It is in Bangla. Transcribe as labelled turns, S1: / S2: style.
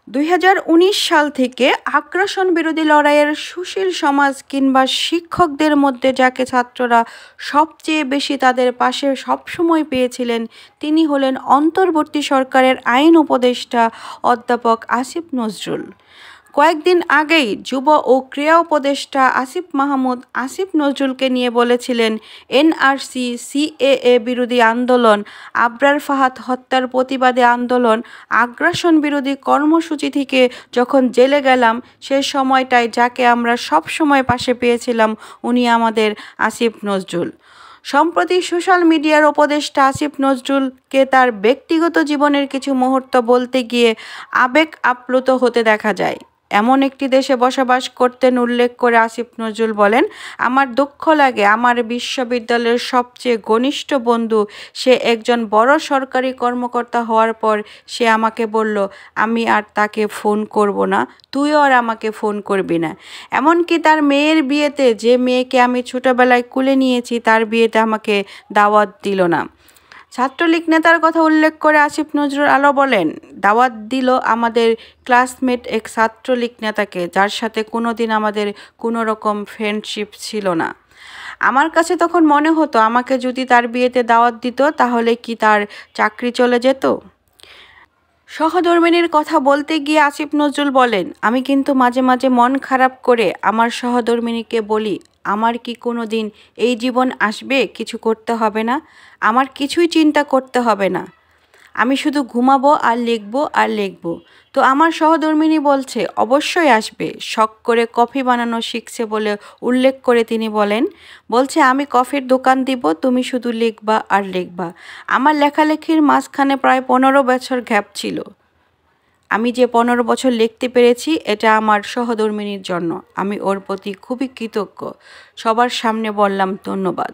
S1: 2019 সাল থেকে আগ্রাসন বিরোধী লড়াইয়ের সুশীল সমাজ কিংবা শিক্ষকদের মধ্যে যাকে ছাত্ররা সবচেয়ে বেশি তাদের পাশে সবসময় পেয়েছিলেন, তিনি হলেন অন্তর্বর্তী সরকারের আইন উপদেষ্টা অধ্যাপক আসিফ নজরুল। কয়েকদিন আগেই যুব ও ক্রীড়া উপদেষ্টা আসিফ মাহমুদ আসিফ নজরুলকে নিয়ে বলেছিলেন, এনআরসি, সিএএ বিরোধী আন্দোলন, আবরার ফাহাদ হত্যার প্রতিবাদে আন্দোলন, আগ্রাসন বিরোধী কর্মসূচি থেকে যখন জেলে গেলাম, সে সময়টায় যাকে আমরা সব সময় পাশে পেয়েছিলাম, উনি আমাদের আসিফ নজরুল। সম্প্রতি সোশ্যাল মিডিয়ার উপদেষ্টা আসিফ নজরুলকে তার ব্যক্তিগত জীবনের কিছু মুহূর্ত বলতে গিয়ে আবেগ আপ্লুত হতে দেখা যায়। এমন একটি দেশে বসবাস করতেন উল্লেখ করে আসিফ নজরুল বলেন, আমার দুঃখ লাগে, আমার বিশ্ববিদ্যালয়ের সবচেয়ে ঘনিষ্ঠ বন্ধু, সে একজন বড় সরকারি কর্মকর্তা হওয়ার পর সে আমাকে বলল, আমি আর তাকে ফোন করব না, তুইও আর আমাকে ফোন করবি না। এমনকি তার মেয়ের বিয়েতে, যে মেয়েকে আমি ছোটোবেলায় কুলে নিয়েছি, তার বিয়েতে আমাকে দাওয়াত দিল না। ছাত্রলীগ নেতার কথা উল্লেখ করে আসিফ নজরুল আরও বলেন, দাওয়াত দিল আমাদের ক্লাসমেট এক ছাত্রলীগ নেতাকে, যার সাথে কোনো দিন আমাদের কোনো রকম ফ্রেন্ডশিপ ছিল না। আমার কাছে তখন মনে হতো, আমাকে যদি তার বিয়েতে দাওয়াত দিত, তাহলে কি তার চাকরি চলে যেত? সহধর্মিণীর কথা বলতে গিয়ে আসিফ নজরুল বলেন, আমি কিন্তু মাঝে মাঝে মন খারাপ করে আমার সহধর্মিণীকে বলি, আমার কি কোনো দিন এই জীবন আসবে, কিছু করতে হবে না, আমার কিছুই চিন্তা করতে হবে না, আমি শুধু ঘুমাবো আর লিখবো আর লিখবো। তো আমার সহধর্মিণী বলছে, অবশ্যই আসবে, শখ করে কফি বানানো শিখছে বলে উল্লেখ করে তিনি বলছে আমি কফির দোকান দিব, তুমি শুধু লিখবা আর লিখবা। আমার লেখালেখির মাঝখানে প্রায় 15 বছর গ্যাপ ছিল। আমি যে 15 বছর লিখতে পেরেছি, এটা আমার সহধর্মিণীর জন্য। আমি ওর প্রতি খুবই কৃতজ্ঞ। সবার সামনে বললাম ধন্যবাদ।